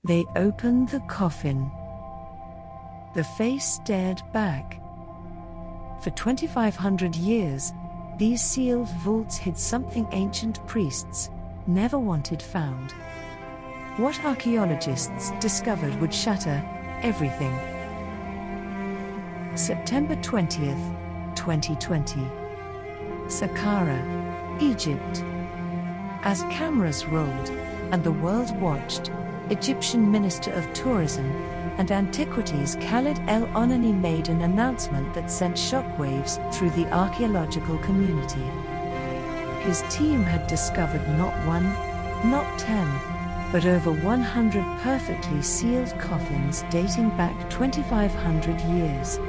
They opened the coffin. The face stared back. For 2,500 years, these sealed vaults hid something ancient priests never wanted found. What archaeologists discovered would shatter everything. September 20th, 2020. Saqqara, Egypt. As cameras rolled, and the world watched, Egyptian Minister of Tourism and Antiquities Khalid El-Onani made an announcement that sent shockwaves through the archaeological community. His team had discovered not one, not 10, but over 100 perfectly sealed coffins dating back 2,500 years.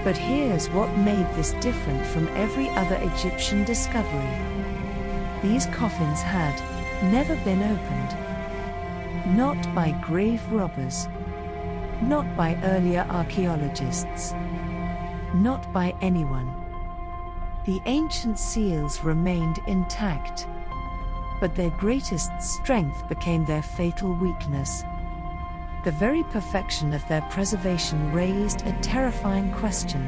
But here's what made this different from every other Egyptian discovery. These coffins had never been opened. Not by grave robbers. Not by earlier archaeologists. Not by anyone. The ancient seals remained intact. But their greatest strength became their fatal weakness. The very perfection of their preservation raised a terrifying question.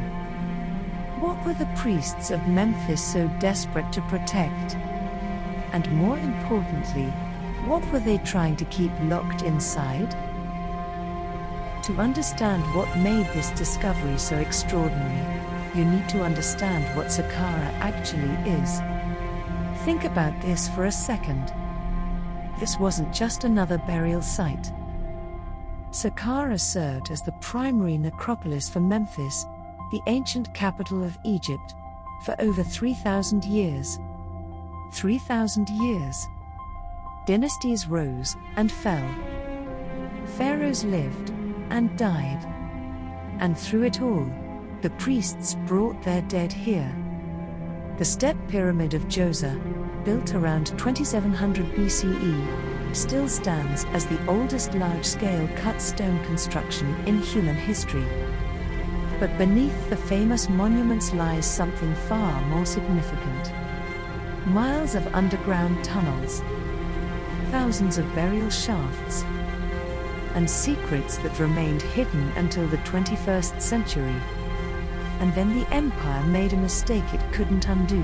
What were the priests of Memphis so desperate to protect? And more importantly, what were they trying to keep locked inside? To understand what made this discovery so extraordinary, you need to understand what Saqqara actually is. Think about this for a second. This wasn't just another burial site. Saqqara served as the primary necropolis for Memphis, the ancient capital of Egypt, for over 3,000 years. 3,000 years. Dynasties rose and fell. Pharaohs lived and died. And through it all, the priests brought their dead here. The Step Pyramid of Djoser, built around 2700 BCE, still stands as the oldest large-scale cut stone construction in human history. But beneath the famous monuments lies something far more significant. Miles of underground tunnels, thousands of burial shafts, and secrets that remained hidden until the 21st century. And then the empire made a mistake it couldn't undo.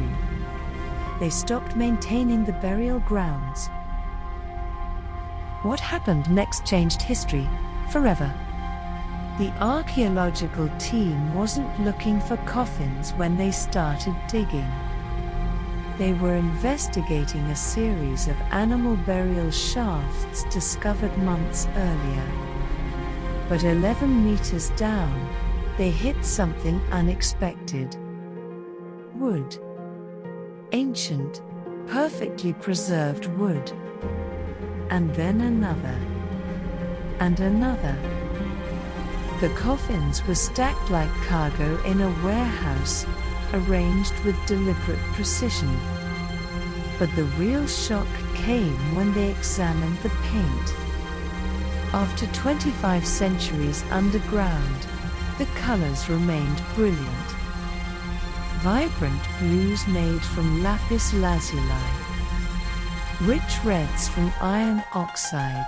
They stopped maintaining the burial grounds. What happened next changed history forever. The archaeological team wasn't looking for coffins when they started digging. They were investigating a series of animal burial shafts discovered months earlier. But 11 meters down, they hit something unexpected. Wood. Ancient, perfectly preserved wood. And then another. And another. The coffins were stacked like cargo in a warehouse, arranged with deliberate precision. But the real shock came when they examined the paint. After 25 centuries underground, the colors remained brilliant. Vibrant blues made from lapis lazuli. Rich reds from iron oxide.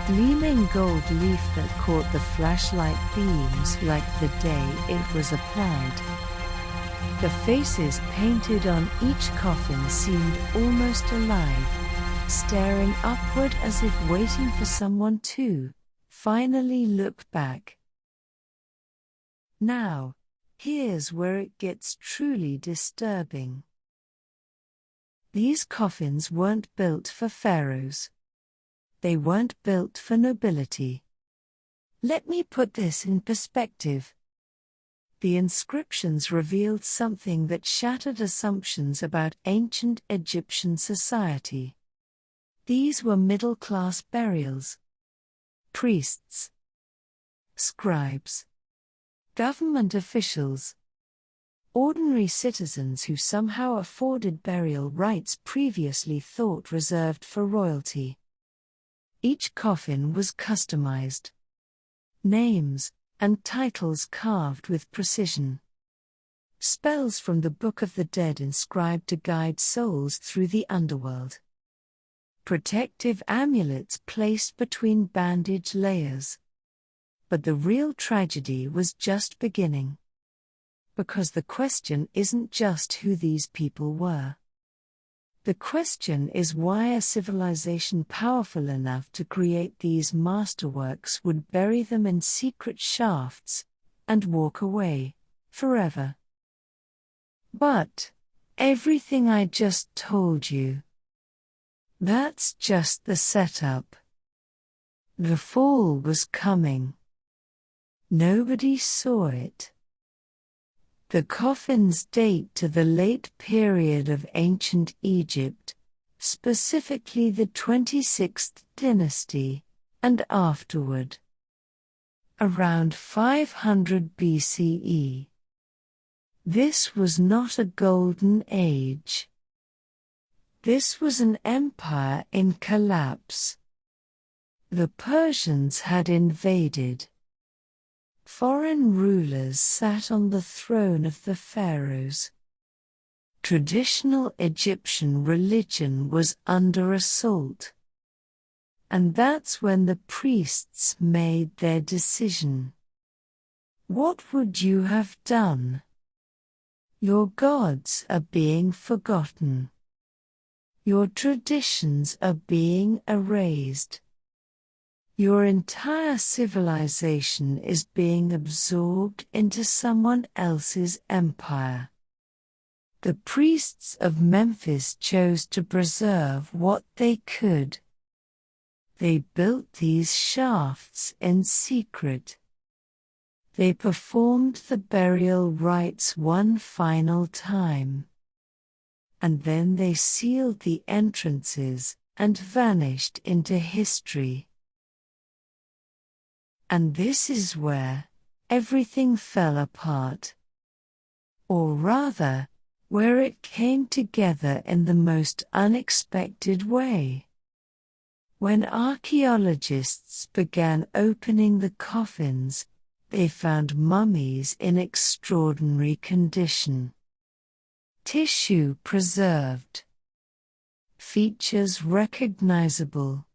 Gleaming gold leaf that caught the flashlight beams like the day it was applied. The faces painted on each coffin seemed almost alive, staring upward as if waiting for someone to finally look back. Now, here's where it gets truly disturbing. These coffins weren't built for pharaohs. They weren't built for nobility. Let me put this in perspective. The inscriptions revealed something that shattered assumptions about ancient Egyptian society. These were middle-class burials. Priests, scribes, government officials, ordinary citizens who somehow afforded burial rites previously thought reserved for royalty. Each coffin was customized. Names and titles carved with precision. Spells from the Book of the Dead inscribed to guide souls through the underworld. protective amulets placed between bandage layers. But the real tragedy was just beginning. Because the question isn't just who these people were. The question is why a civilization powerful enough to create these masterworks would bury them in secret shafts and walk away forever. But everything I just told you, that's just the setup. The fall was coming. Nobody saw it. The coffins date to the late period of ancient Egypt, specifically the 26th dynasty, and afterward. Around 500 BCE. This was not a golden age. This was an empire in collapse. The Persians had invaded. Foreign rulers sat on the throne of the pharaohs. Traditional Egyptian religion was under assault. And that's when the priests made their decision. What would you have done? Your gods are being forgotten. Your traditions are being erased. Your entire civilization is being absorbed into someone else's empire. The priests of Memphis chose to preserve what they could. They built these shafts in secret. They performed the burial rites one final time. And then they sealed the entrances and vanished into history. And this is where everything fell apart. Or rather, where it came together in the most unexpected way. When archaeologists began opening the coffins, they found mummies in extraordinary condition. Tissue preserved. Features recognizable.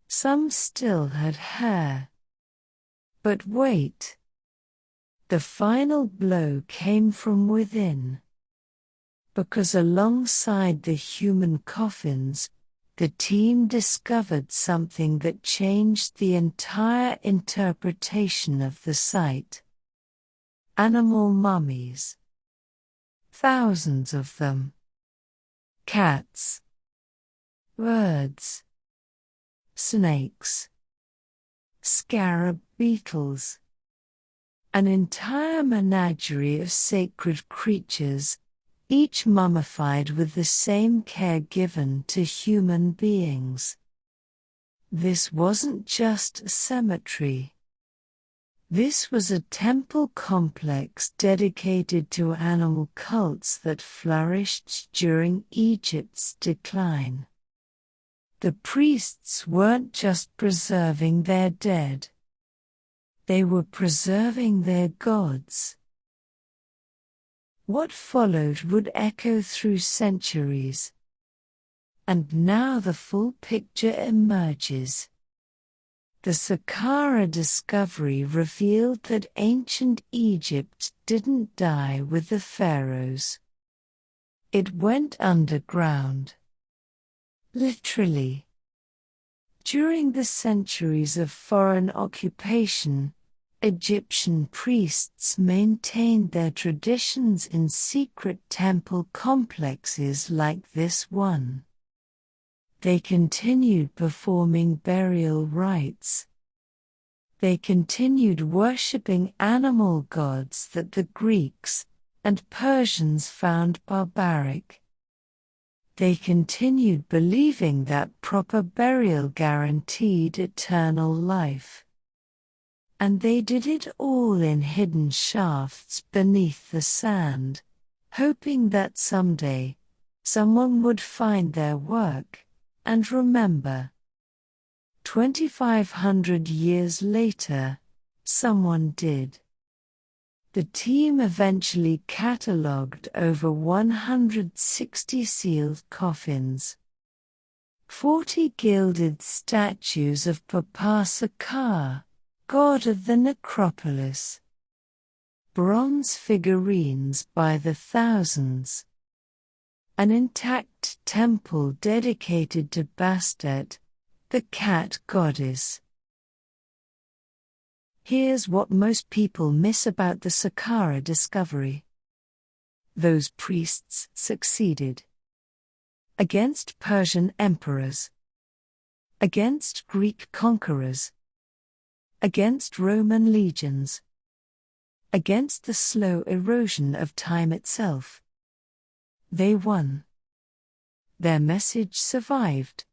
Some still had hair. But wait. The final blow came from within. Because alongside the human coffins, the team discovered something that changed the entire interpretation of the site. Animal mummies. Thousands of them. Cats. Birds. Snakes. Scarab beetles. An entire menagerie of sacred creatures, each mummified with the same care given to human beings. This wasn't just a cemetery. This was a temple complex dedicated to animal cults that flourished during Egypt's decline. The priests weren't just preserving their dead. They were preserving their gods. What followed would echo through centuries. And now the full picture emerges. The Saqqara discovery revealed that ancient Egypt didn't die with the pharaohs. It went underground. Literally. During the centuries of foreign occupation, Egyptian priests maintained their traditions in secret temple complexes like this one. They continued performing burial rites. They continued worshipping animal gods that the Greeks and Persians found barbaric. They continued believing that proper burial guaranteed eternal life. And they did it all in hidden shafts beneath the sand, hoping that someday, someone would find their work and remember. 2,500 years later, someone did. The team eventually catalogued over 160 sealed coffins. 40 gilded statues of Papa Saqqara, god of the necropolis. Bronze figurines by the thousands. An intact temple dedicated to Bastet, the cat goddess. Here's what most people miss about the Saqqara discovery. Those priests succeeded. Against Persian emperors. Against Greek conquerors. Against Roman legions. Against the slow erosion of time itself. They won. Their message survived.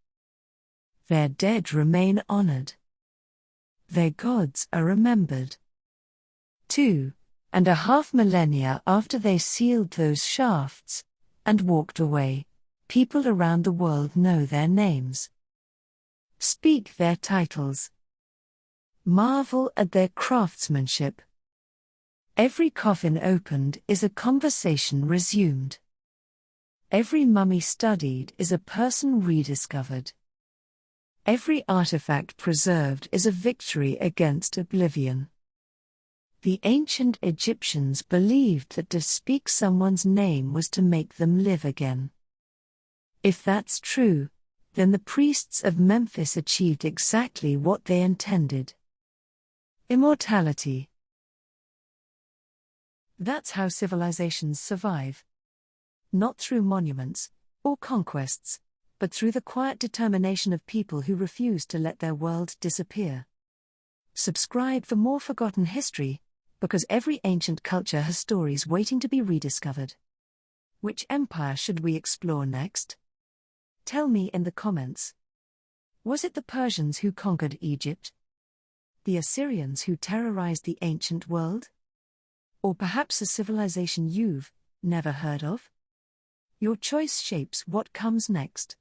Their dead remain honored. Their gods are remembered. 2.5 millennia after they sealed those shafts and walked away, people around the world know their names. Speak their titles. Marvel at their craftsmanship. Every coffin opened is a conversation resumed. Every mummy studied is a person rediscovered. Every artifact preserved is a victory against oblivion. The ancient Egyptians believed that to speak someone's name was to make them live again. If that's true, then the priests of Memphis achieved exactly what they intended. Immortality. That's how civilizations survive. Not through monuments or conquests, but through the quiet determination of people who refuse to let their world disappear. Subscribe for more forgotten history, because every ancient culture has stories waiting to be rediscovered. Which empire should we explore next? Tell me in the comments. Was it the Persians who conquered Egypt? The Assyrians who terrorized the ancient world? Or perhaps a civilization you've never heard of? Your choice shapes what comes next.